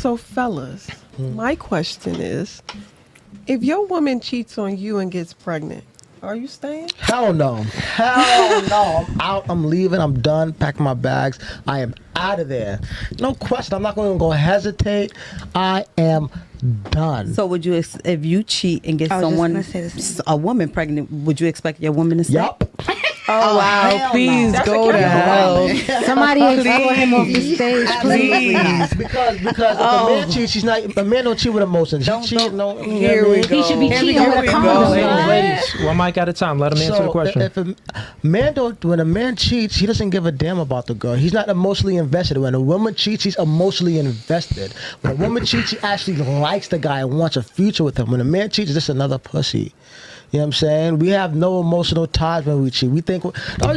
So, fellas, my question is, if your woman cheats on you and gets pregnant, are you staying? Hell no. Hell no. I'm out. I'm leaving. I'm done. Packing my bags. I am out of there. No question. I'm not going to go hesitate. I am done. So would you, if you cheat and get a woman pregnant, would you expect your woman to stay? Yup. Oh, wow. Please no. go to hell. Somebody escort him off the stage, please. Because if a man cheats, a man don't cheat with emotions. Here we go. He should be cheating with a condom. Ladies, one mic at a time. Let him answer the question. If when a man cheats, he doesn't give a damn about the girl. He's not emotionally invested. When a woman cheats, he's emotionally invested. When a woman cheats, she actually likes the guy and wants a future with him. When a man cheats, it's just another pussy. You know what I'm saying? We have no emotional ties when we cheat. Why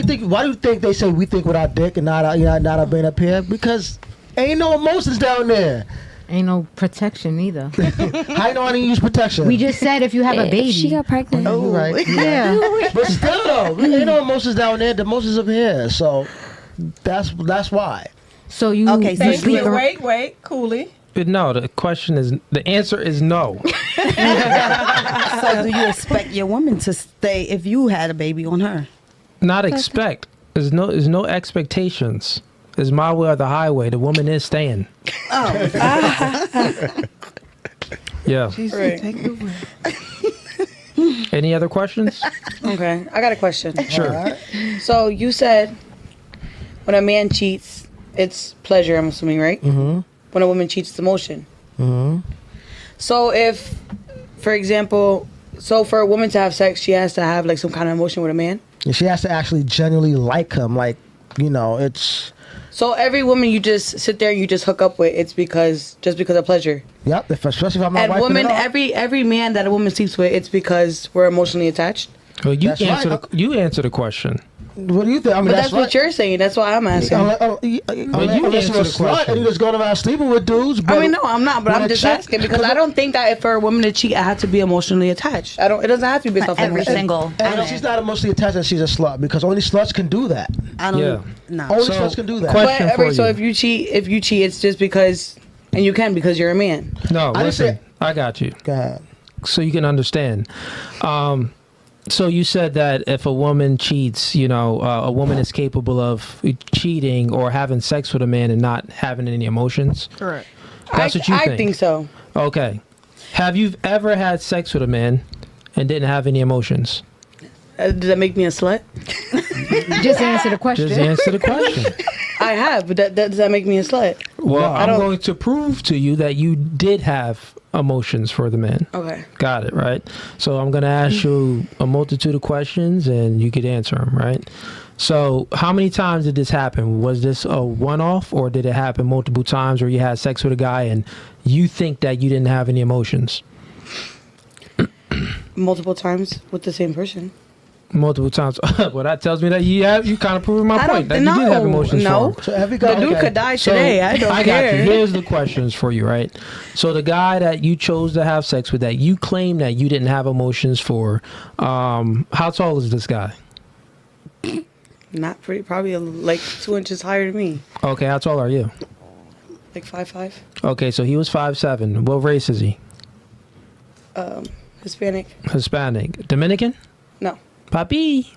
do you think they say we think with our dick and not our brain up here? Because ain't no emotions down there. Ain't no protection either. How you know I didn't use protection? We just said if you have a baby. She got pregnant. Oh, right. Yeah. But still, though, ain't no emotions down there. The emotions up here. So that's why. So you Wait, Cooley. No, the answer is no. So do you expect your woman to stay if you had a baby on her? Not expect. There's no expectations. It's my way or the highway. The woman is staying. Oh. Yeah. Jesus, take it away. Any other questions? Okay, I got a question. Sure. Right. So you said when a man cheats, it's pleasure, I'm assuming, right? Mm-hmm. When a woman cheats, it's emotion. Mm-hmm. So if, for example, for a woman to have sex, she has to have like some kind of emotion with a man? And she has to actually genuinely like him. Like, it's... So every woman you just sit there and you just hook up with, it's because of pleasure. Yep, especially if I'm not wiping it off. Every man that a woman sleeps with, it's because we're emotionally attached. Well, you answer the question. What do you think? I mean, but that's what you're saying. That's why I'm asking. Unless you're a slut and you just going around sleeping with dudes. I mean, no, I'm not. But I'm just asking because I don't think that if for a woman to cheat, I have to be emotionally attached. It doesn't have to be based off every single. And she's not emotionally attached, and she's a slut because only sluts can do that. I don't. Yeah. No. Only sluts can do that. But so if you cheat, it's just because, and you can because you're a man. No, listen. I got you. Go ahead. So you can understand. So you said that if a woman cheats, a woman is capable of cheating or having sex with a man and not having any emotions? Correct. That's what you think? I think so. Okay. Have you ever had sex with a man and didn't have any emotions? Does that make me a slut? Just answer the question. Just answer the question. I have, but does that make me a slut? Well, I'm going to prove to you that you did have emotions for the man. Okay. Got it, right? So I'm going to ask you a multitude of questions and you could answer them, right? So how many times did this happen? Was this a one-off or did it happen multiple times where you had sex with a guy and you think that you didn't have any emotions? Multiple times with the same person. Multiple times. Well, that tells me that you kind of proving my point that you did have emotions for him. So the dude could die today. I don't care. Got you. Here's the questions for you, right? So the guy that you chose to have sex with, that you claim that you didn't have emotions for, how tall is this guy? Not pretty. Probably like 2 inches higher than me. Okay, how tall are you? Like 5'5". Okay, so he was 5'7". What race is he? Hispanic. Hispanic. Dominican? No. Papi.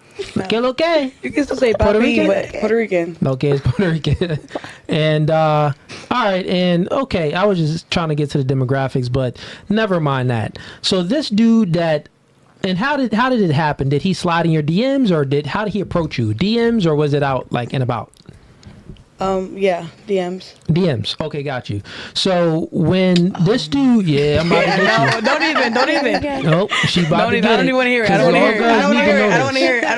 Que lo que? You can still say papi, but Puerto Rican. Okay, it's Puerto Rican. And, all right, and, okay, I was just trying to get to the demographics, but never mind that. So this dude and how did it happen? Did he slide in your DMs, or how did he approach you? DMs, or was it out, like, and about? Yeah, DMs. DMs. Okay, got you. So when this dude, I'm about to get you. Don't even. Nope, she about to get it. I don't even want to hear it. I don't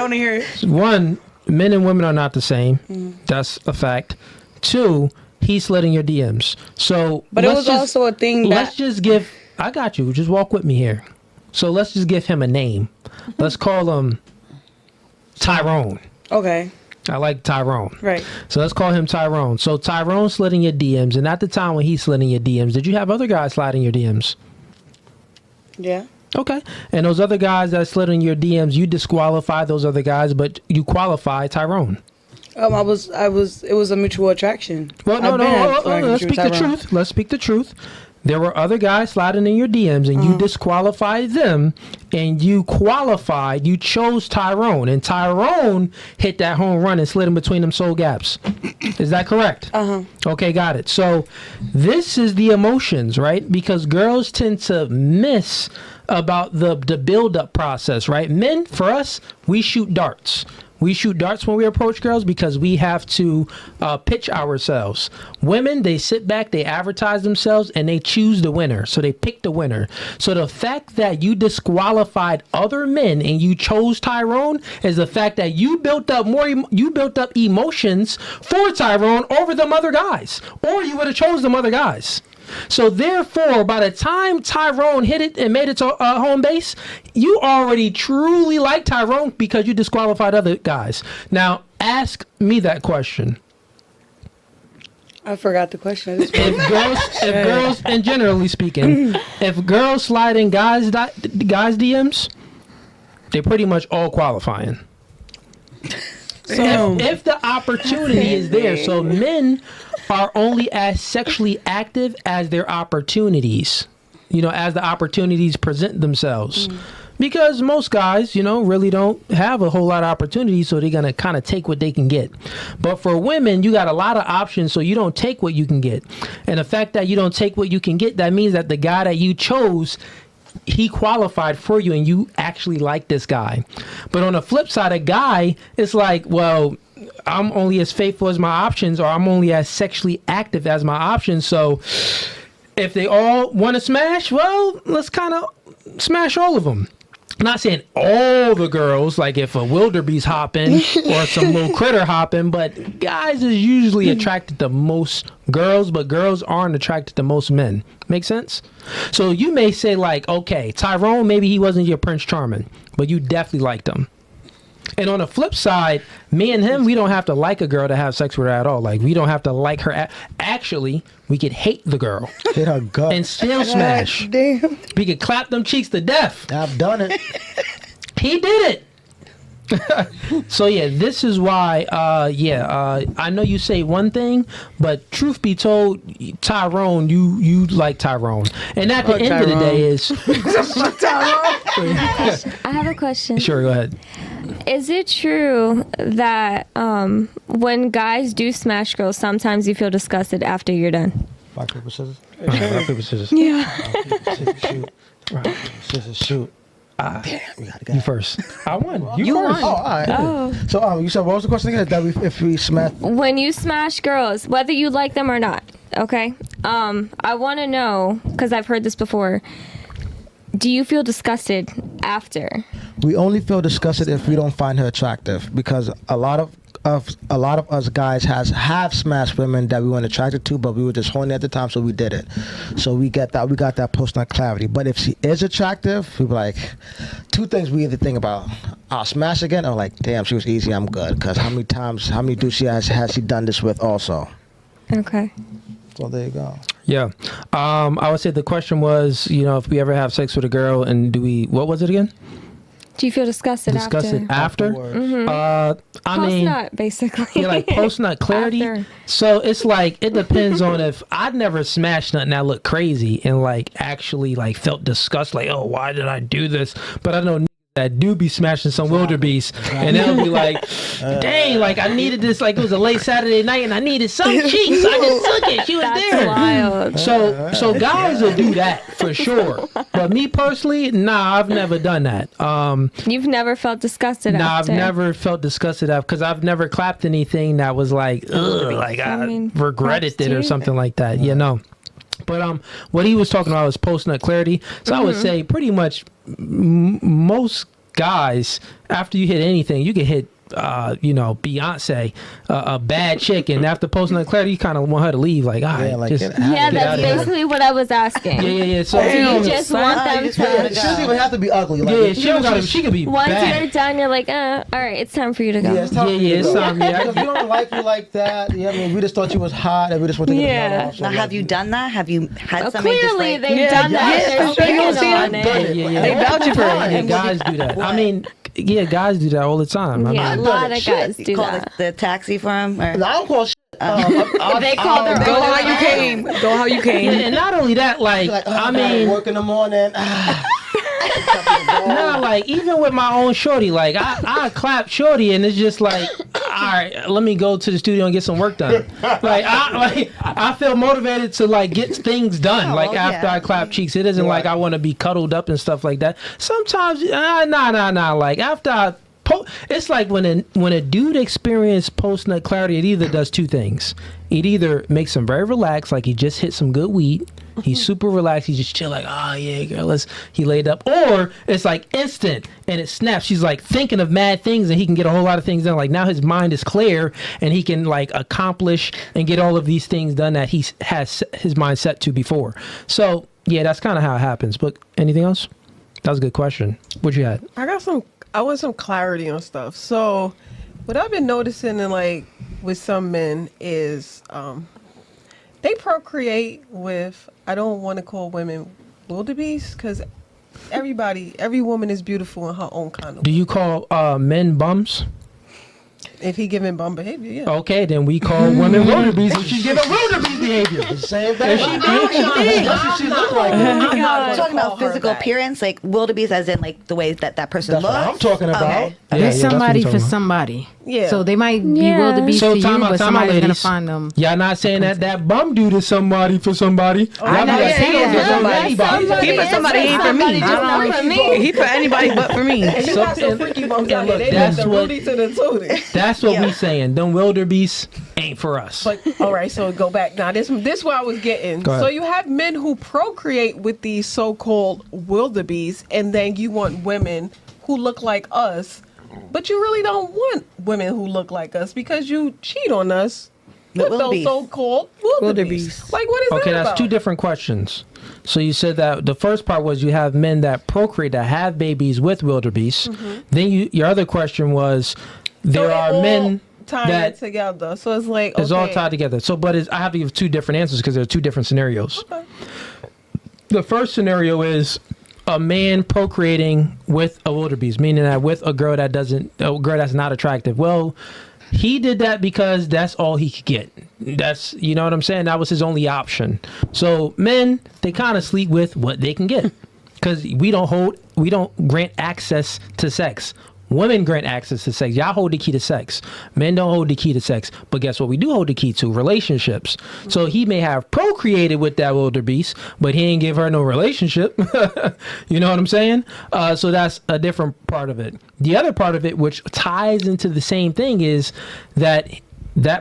want to hear it. One, men and women are not the same. That's a fact. Two, he slid in your DMs. So, but it was also a thing that. Let's just give. I got you. Just walk with me here. So let's just give him a name. Let's call him Tyrone. Okay. I like Tyrone. Right. So let's call him Tyrone. So Tyrone slid in your DMs, and at the time when he slid in your DMs, did you have other guys slide in your DMs? Yeah. Okay. And those other guys that slid in your DMs, you disqualify those other guys, but you qualify Tyrone. It was a mutual attraction. Well, I've been had let's speak the Tyrone. truth. Let's speak the truth. There were other guys sliding in your DMs, and you disqualified them, and you chose Tyrone, and Tyrone hit that home run and slid in between them soul gaps. Is that correct? Okay, got it. So this is the emotions, right? Because girls tend to miss about the build-up process, right? Men, for us, we shoot darts. We shoot darts when we approach girls because we have to pitch ourselves. Women, they sit back, they advertise themselves, and they choose the winner. So they pick the winner. So the fact that you disqualified other men and you chose Tyrone is the fact that you built up emotions for Tyrone over them other guys, or you would have chose them other guys. So therefore, by the time Tyrone hit it and made it to home base, you already truly like Tyrone because you disqualified other guys. Now, ask me that question. I forgot the question. If girls, and generally speaking, if girls slide in guys DMs, they're pretty much all qualifying. So if the opportunity is there, so men are only as sexually active as their opportunities, as the opportunities present themselves. Because most guys, really don't have a whole lot of opportunities, so they're going to kind of take what they can get. But for women, you got a lot of options, so you don't take what you can get. And the fact that you don't take what you can get, that means that the guy that you chose, he qualified for you and you actually like this guy. But on the flip side, a guy, it's like, well, I'm only as faithful as my options, or I'm only as sexually active as my options. So if they all want to smash, well, let's kind of smash all of them. I'm not saying all the girls, like if a wildebeest hopping or some little critter hopping, but guys is usually attracted to most girls, but girls aren't attracted to most men. Make sense? So you may say like, okay, Tyrone, maybe he wasn't your Prince Charming, but you definitely liked him. And on the flip side, me and him, we don't have to like a girl to have sex with her at all. Like, we don't have to like her. Actually, we could hate the girl. Hit her gut. And still smash. Damn. We could clap them cheeks to death. I've done it. He did it. So, yeah, this is why, I know you say one thing, but truth be told, Tyrone, you like Tyrone. And at the end of the day is... I have a question. Sure, go ahead. Is it true that when guys do smash girls, sometimes you feel disgusted after you're done? Rock, paper, scissors. Rock, paper, scissors. Yeah. Rock, paper, scissors, shoot. Rock, paper, scissors, shoot. Damn, we gotta go. You first. I won. You first. won. Oh, all right. Oh. So, you said, what was the question again? That if we smash... When you smash girls, whether you like them or not, okay? I want to know, because I've heard this before, do you feel disgusted after? We only feel disgusted if we don't find her attractive, because a lot of us guys have smashed women that we weren't attracted to, but we were just horny at the time, so we did it. So we got that post-nut clarity. But if she is attractive, we be like, two things we either think about: I'll smash again, or like, damn, she was easy, I'm good. Because how many dudes has she done this with also? Okay. So there you go. Yeah. I would say the question was, if we ever have sex with a girl, and what was it again? Do you feel disgusted after? I mean, post-nut, basically. Yeah, like post-nut clarity. After. So it's like, it depends on if I'd never smashed nothing that looked crazy and like actually like felt disgust, like, oh, why did I do this? But I know niggas that do be smashing some wildebeest, and they'll be like, dang, like I needed this, like it was a late Saturday night and I needed some cheeks. I just took it. She was That's there. wild. So guys will do that for sure. But me personally, nah, I've never done that. You've never felt disgusted Nah, after? I've never felt disgusted because I've never clapped anything that was like, ugh, like I regretted it or something like that. Yeah, no. But what he was talking about was post-nut clarity. So I would say pretty much most guys, after you hit anything, you can hit Beyonce, a bad chick, and after post-nut clarity, you kind of want her to leave. Like, all right, that's basically what I was asking. Yeah. So you just want them She to. doesn't even have to be ugly. Like, she could be Once bad. you're done, you're like, all right, it's time for you to go. Yeah, it's time. It's time. Because we don't like you like that. Yeah, I mean, we just thought you was hot, and we just wanted to get the off. So Now, have you done that? Have you had somebody Clearly, just like... they've done that. Yeah, They're for sure. You speaking see on them? it. Yeah. They vouching for it. Yeah, guys do that. I mean, Yeah, guys do that all the time. I Yeah, a mean, lot of guys do Call that. it the taxi for him. Or, I don't call shit. They call their Go own how you came. Go how you yeah, came. and not only that, like, Like, I I mean, work in the morning. no, like even with my own shorty, like I clap shorty, and it's just like, all right, let me go to the studio and get some work done. I feel motivated to like get things done. Oh, Like after yeah. I clap cheeks, it isn't like I want to be cuddled up and stuff like that. Sometimes, nah. Like after I. It's like when a dude experiences post nut clarity, it either does two things. It either makes him very relaxed, like he just hit some good weed. He's super relaxed. He's just chill, like, oh yeah, girl, he laid up. Or it's like instant and it snaps. He's like thinking of mad things and he can get a whole lot of things done. Like now his mind is clear and he can like accomplish and get all of these things done that he has his mind set to before. So yeah, that's kind of how it happens. But anything else? That was a good question. What you had? I want some clarity on stuff. So, what I've been noticing in like with some men is they procreate with. I don't want to call women wildebeest because every woman is beautiful in her own kind of Do way. you call men bums? If he giving bum behavior, yeah. Okay, then we call women wildebeest if she's giving wildebeest behavior. The same thing. That's what she look like. I'm talking about physical appearance, like wildebeest, as in like the way that person That's looks. what I'm talking about. Okay. There's that's what somebody you're for talking about. somebody. Yeah. So they might be Yeah. wildebeest So to you, time out, but somebody's gonna ladies. find them. Y'all not saying that bum dude is somebody for somebody. Y'all know, be like, yeah, he don't yeah. deserve anybody. He for somebody, he ain't for me. Not for me. He for anybody but for me. And you got some freaky bums out here. look, They that's like the what- Rudy to the Tootie. That's what we saying. Them wildebeest ain't for us. But all right, so go back now. This what I was getting. Go ahead. So you have men who procreate with these so-called wildebeest, and then you want women who look like us, but you really don't want women who look like us because you cheat on us with those wildebeest. so-called wildebeest. Like what is Okay, that that's about? two different questions. So you said that the first part was you have men that procreate, that have babies with wildebeest. Then your other question was So there it are all men tied that together. So it's like it's all okay. tied together. So, but I have to give two different answers because there are two different scenarios. Okay. The first scenario is a man procreating with a wildebeest, meaning that with a girl that's not attractive. Well, he did that because that's all he could get. That's, you know what I'm saying? That was his only option. So men, they kind of sleep with what they can get because we don't grant access to sex. Women grant access to sex. Y'all hold the key to sex. Men don't hold the key to sex. But guess what? We do hold the key to relationships. So he may have procreated with that wildebeest, but he ain't give her no relationship. You know what I'm saying? So that's a different part of it. The other part of it, which ties into the same thing, is that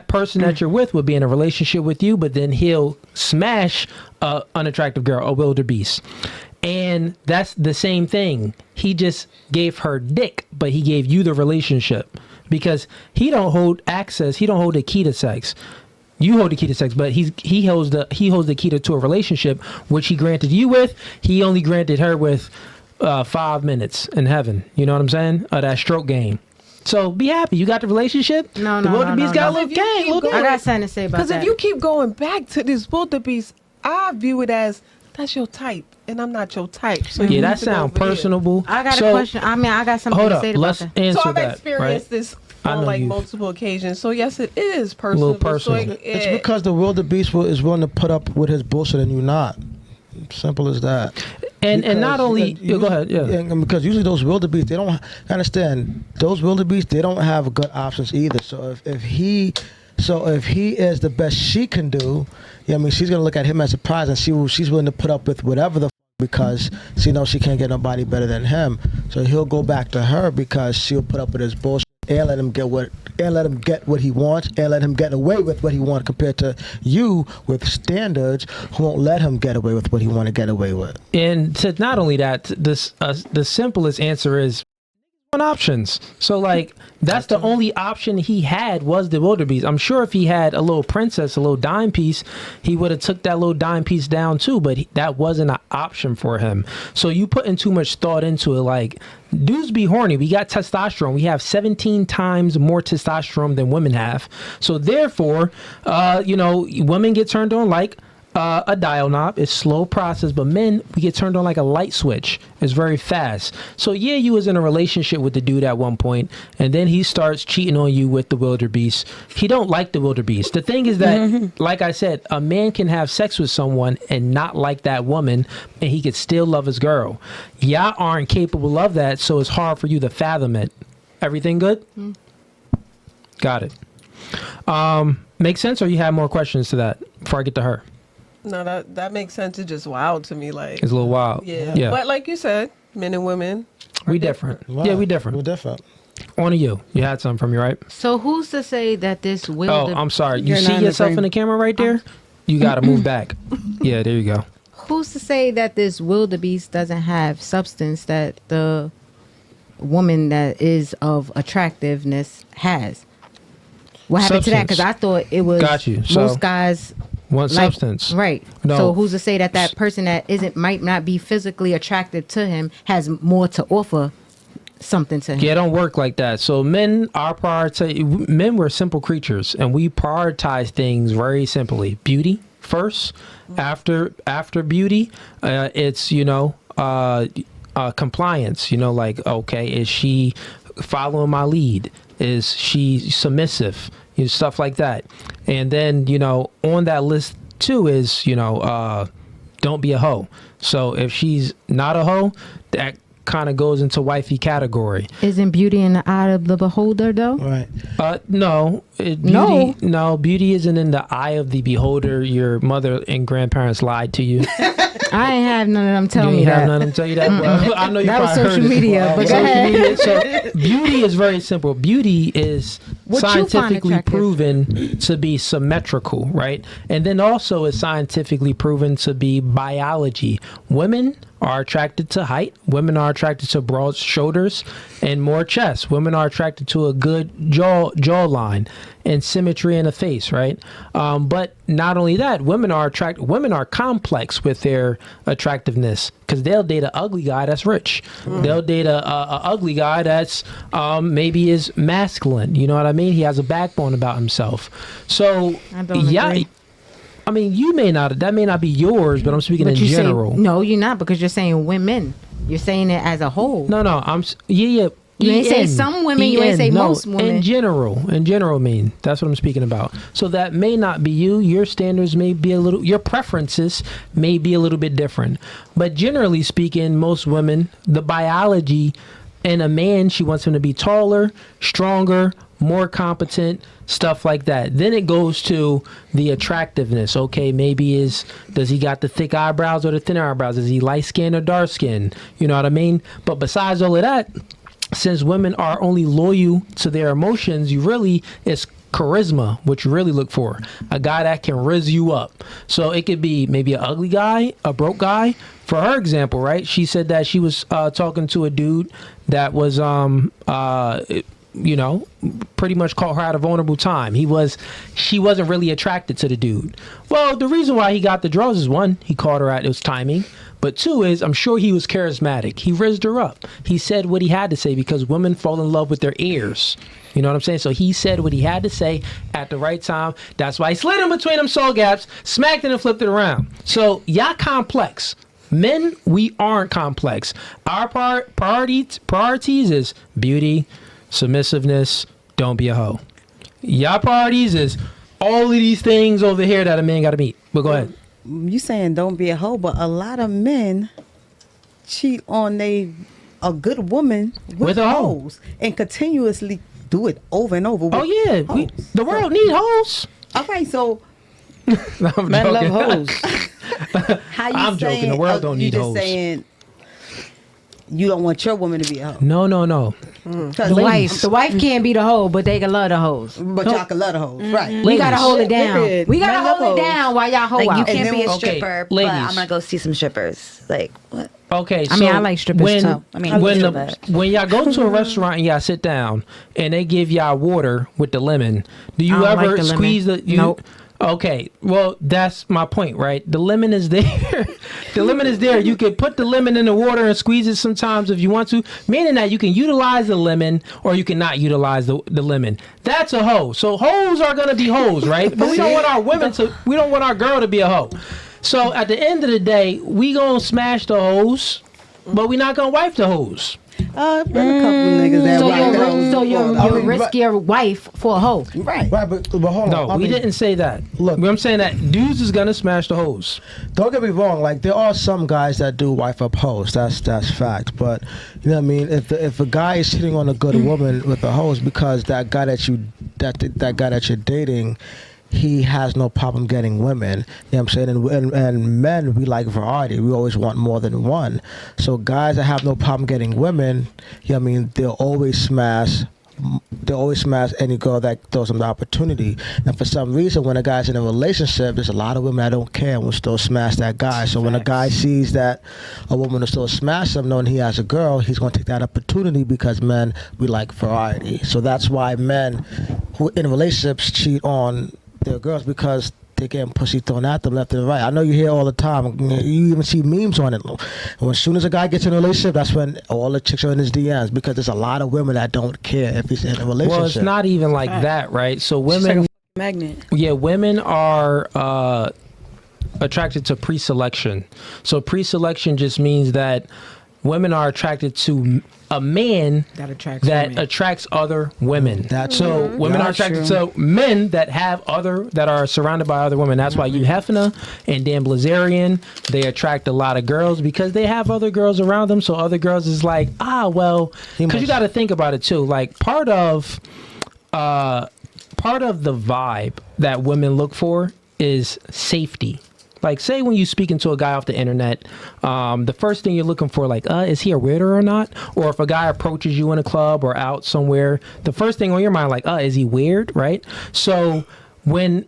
person that you're with will be in a relationship with you, but then he'll smash a unattractive girl, a wildebeest. And that's the same thing. He just gave her dick, but he gave you the relationship because he don't hold access. He don't hold the key to sex. You hold the key to sex, but he holds the key to a relationship, which he granted you with. He only granted her with 5 minutes in heaven. You know what I'm saying? That stroke game. So be happy. You got the relationship. No, the no, wildebeest no, got a no. little gang. Little I dick. got something to say about Because that. if you keep going back to this wildebeest, I view it as that's your type, and I'm not your type. So you Yeah, need that to go sound over here. personable. I got So, a question. I mean, I got something Hold to up. say about Let's that. answer So I've that. experienced Right? this I know on like you've- multiple occasions. So yes, it is little personal. personal. So It's because the wildebeest is willing to put up with his bullshit and you not. Simple as that. And not Because, only go ahead. Yeah. and because usually those wildebeest, they don't understand. Those wildebeest, they don't have good options either. So if he is the best she can do, yeah, I mean, she's gonna look at him as a prize, and she's willing to put up with whatever the because she knows she can't get nobody better than him. So he'll go back to her because she'll put up with his bullshit and let him get what he wants and let him get away with what he wants compared to you with standards who won't let him get away with what he want to get away with. And to not only that, the simplest answer is on options. So like that's the only option he had was the wildebeest. I'm sure if he had a little princess, a little dime piece, he would have took that little dime piece down too, but that wasn't an option for him. So you putting too much thought into it. Like dudes be horny. We got testosterone. We have 17 times more testosterone than women have. So therefore, women get turned on like a dial knob. It's slow process, but men, we get turned on like a light switch. It's very fast. So yeah, you was in a relationship with the dude at one point, and then he starts cheating on you with the wildebeest. He don't like the wildebeest. The thing is that, like I said, a man can have sex with someone and not like that woman, and he could still love his girl. Y'all aren't capable of that, so it's hard for you to fathom it. Everything good? Got it. Make sense, or you have more questions to that before I get to her? No, that makes sense. It's just wild to me. Like, It's a little wild. yeah. But like you said, men and women. We different. Wow. Yeah, we different. We're different. On to you. You had something from me, right? So who's to say that this Oh, wildebeest? I'm sorry. You You're see not in the yourself frame. in the camera right there? You got to move back. Yeah, there you go. Who's to say that this wildebeest doesn't have substance that the woman that is of attractiveness has? What happened to that? Because I thought it was Got you. So, most guys One like, substance. right? No. So who's to say that that person that might not be physically attractive to him has more to offer something to him? Yeah, it don't work like that. So men we're simple creatures, and we prioritize things very simply. Beauty first. After beauty, it's compliance. Like, okay, is she following my lead? Is she submissive? Stuff like that. And then on that list too is don't be a hoe. So if she's not a hoe, that kind of goes into wifey category. Isn't beauty in the eye of the beholder, though? Right. No. Beauty isn't in the eye of the beholder. Your mother and grandparents lied to you. I ain't have none of them tell You me ain't have that. none of them tell you that. Well, I know you That was probably heard social it. media, but go ahead. So beauty is very simple. Beauty is What you find scientifically attractive? proven to be symmetrical, right? And then also is scientifically proven to be biology. Women are attracted to height. Women are attracted to broad shoulders and more chest. Women are attracted to a good jawline and symmetry in the face, right? But not only that, women are complex with their attractiveness, because they'll date an ugly guy that's rich. They'll date a ugly guy that's maybe is masculine. You know what I mean? He has a backbone about himself. So I don't agree. I mean, that may not be yours, but I'm speaking in you general. Say, no, you're not, because you're saying women. You're saying it as a whole. No, yeah. You ain't say some women, you ain't say most women. In general, mean that's what I'm speaking about. So that may not be you. Your standards may be your preferences may be a little bit different. But generally speaking, most women, the biology in a man, she wants him to be taller, stronger, more competent, stuff like that. Then it goes to the attractiveness. Okay, maybe does he got the thick eyebrows or the thin eyebrows? Is he light skinned or dark skinned? You know what I mean? But besides all of that, since women are only loyal to their emotions, it's charisma, what you really look for. A guy that can rizz you up. So it could be maybe an ugly guy, a broke guy. For her example, right? She said that she was talking to a dude that was pretty much caught her at a vulnerable time. She wasn't really attracted to the dude. Well, the reason why he got the draws is, one, he caught her at, it was timing. But two is, I'm sure he was charismatic. He rizzed her up. He said what he had to say, because women fall in love with their ears. You know what I'm saying? So he said what he had to say at the right time. That's why he slid in between them soul gaps, smacked it and flipped it around. So y'all complex. Men, we aren't complex. Our priorities is beauty, submissiveness, don't be a hoe. Y'all priorities is all of these things over here that a man got to meet. But go ahead. You saying don't be a hoe, but a lot of men cheat on a good woman with a hoe. hoes and continuously do it over and over. Oh yeah, hoes. the world need hoes. Okay, so No, I'm Men love joking. how you I'm saying, joking. The world don't you need just hoes. saying you don't want your woman to be a hoe. No. The wife can't be the hoe, but they can love the hoes. But y'all can love the hoes, right? We gotta hold it down. Period. We gotta Men love hold it hoes. down while y'all hoe Like, you out. can't then be a okay, stripper, but ladies. I'm gonna go see some strippers. Like, what? Okay, I so mean, I like strippers when, too. I mean, when I love that. y'all go to a restaurant and y'all sit down and they give y'all water with the lemon, do you I don't ever like the lemon. squeeze the? Nope. Okay, well, that's my point, right? The lemon is there. The lemon is there. You can put the lemon in the water and squeeze it sometimes if you want to, meaning that you can utilize the lemon or you cannot utilize the lemon. That's a hoe. So hoes are going to be hoes, right? But we don't want we don't want our girl to be a hoe. So at the end of the day, we going to smash the hoes, but we not going to wife the hoes. Been a couple niggas that So you'll risk your wife for a hoe. Right. Right, but hold on. No, we didn't say that. Look, I'm saying that dudes is going to smash the hoes. Don't get me wrong. Like there are some guys that do wife up hoes. That's fact. But you know what I mean. If a guy is hitting on a good woman with a hoe, because that guy that you're dating, he has no problem getting women. You know what I'm saying? And men, we like variety. We always want more than one. So guys that have no problem getting women, you know what I mean, they'll always smash any girl that throws them the opportunity. And for some reason, when a guy's in a relationship, there's a lot of women that don't care and will still smash that guy. So when a guy sees that a woman will still smash him knowing he has a girl, he's going to take that opportunity, because men, we like variety. So that's why men who in relationships cheat on their girls, because they're getting pussy thrown at them left and right. I know you hear all the time. You even see memes on it. And as soon as a guy gets in a relationship, that's when all the chicks are in his DMs, because there's a lot of women that don't care if he's in a relationship. Well, it's not even like that, right? So women, like a magnet. Yeah, women are attracted to pre-selection. So pre-selection just means that women are attracted to a man that attracts other women. Women are attracted to men that are surrounded by other women. That's why Hugh Hefner and Dan Blazarian, they attract a lot of girls because they have other girls around them. So other girls is like, because you got to think about it too. Like part of the vibe that women look for is safety. Like, say when you speaking to a guy off the internet, the first thing you're looking for, like, is he a weirdo or not? Or if a guy approaches you in a club or out somewhere, the first thing on your mind, like, is he weird, right? So when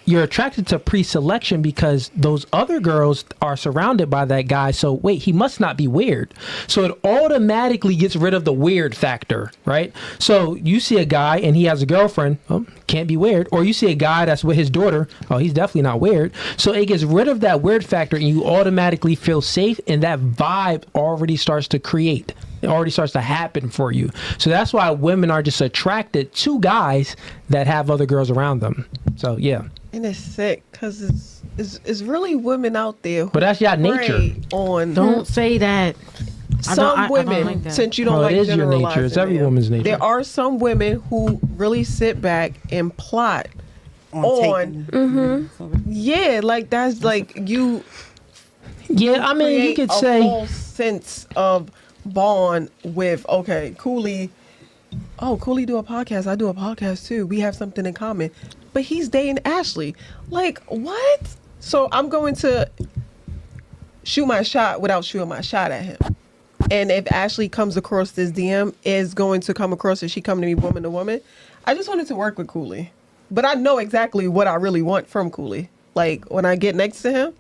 you're attracted to pre-selection because those other girls are surrounded by that guy, so wait, he must not be weird. So it automatically gets rid of the weird factor, right? So you see a guy and he has a girlfriend, can't be weird. Or you see a guy that's with his daughter, he's definitely not weird. So it gets rid of that weird factor and you automatically feel safe, and that vibe already starts to create. It already starts to happen for you. So that's why women are just attracted to guys that have other girls around them. So yeah. And it's sick because it's really women out there who but that's your nature. Don't say that. Some women, I don't like that. since you don't it like is your nature. It's every woman's nature. There are some women who really sit back and plot on yeah, like that's like you. Yeah, I mean, you could say false sense of bond with Cooley. Cooley do a podcast. I do a podcast too. We have something in common. But he's dating Ashley. Like, what? So I'm going to shoot my shot without shooting my shot at him. And if Ashley comes across this DM, is going to come across if she come to me woman to woman. I just wanted to work with Cooley. But I know exactly what I really want from Cooley. Like, when I get next to him,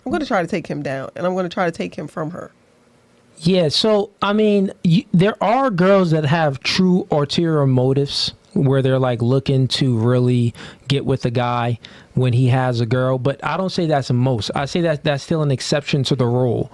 I'm going to try to take him down. And I'm going to try to take him from her. Yeah, so, I mean, there are girls that have true ulterior motives where they're like looking to really get with a guy when he has a girl. But I don't say that's the most. I say that that's still an exception to the rule.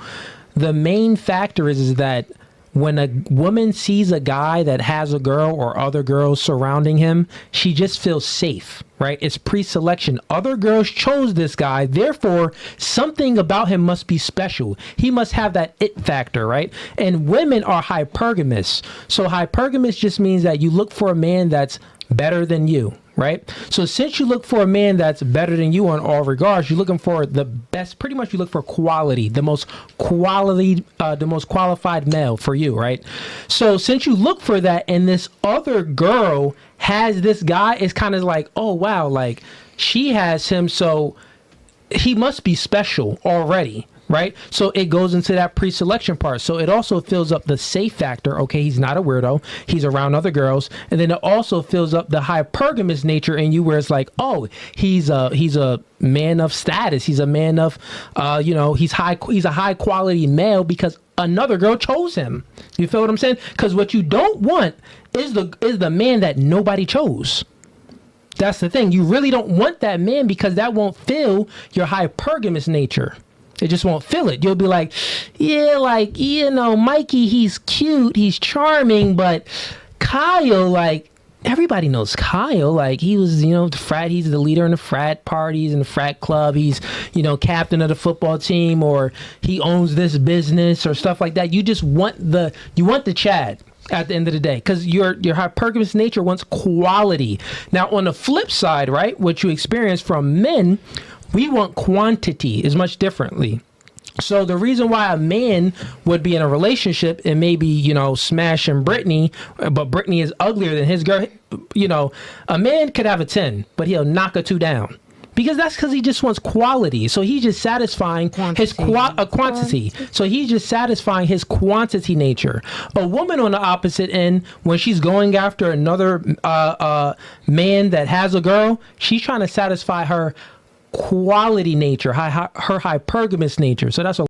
The main factor is that when a woman sees a guy that has a girl or other girls surrounding him, she just feels safe, right? It's pre-selection. Other girls chose this guy. Therefore, something about him must be special. He must have that it factor, right? And women are hypergamous. So hypergamous just means that you look for a man that's better than you, right? So since you look for a man that's better than you on all regards, you're looking for the best. Pretty much you look for quality, the most qualified male for you, right? So since you look for that and this other girl has this guy, it's kind of like, oh wow, like she has him, so he must be special already, right? So it goes into that pre-selection part. So it also fills up the safe factor. Okay, he's not a weirdo. He's around other girls. And then it also fills up the hypergamous nature in you where it's like, oh, he's a man of status. He's a man of, he's a high quality male because another girl chose him. You feel what I'm saying? Because what you don't want is the man that nobody chose. That's the thing. You really don't want that man because that won't fill your hypergamous nature. It just won't fill it. You'll be like, yeah, like, Mikey, he's cute, he's charming, but Kyle, like, everybody knows Kyle. Like, he was, the frat, he's the leader in the frat parties and the frat club. He's, captain of the football team, or he owns this business or stuff like that. You just want the Chad at the end of the day, because your hypergamous nature wants quality. Now, on the flip side, right, what you experience from men, we want quantity is much differently. So the reason why a man would be in a relationship and maybe, smashing Brittany, but Brittany is uglier than his girl, a man could have a 10, but he'll knock a 2 down. Because that's because he just wants quality. So he's just satisfying his quantity. So he's just satisfying his quantity nature. A woman on the opposite end, when she's going after another man that has a girl, she's trying to satisfy her quality nature, her hypergamous nature. So that's a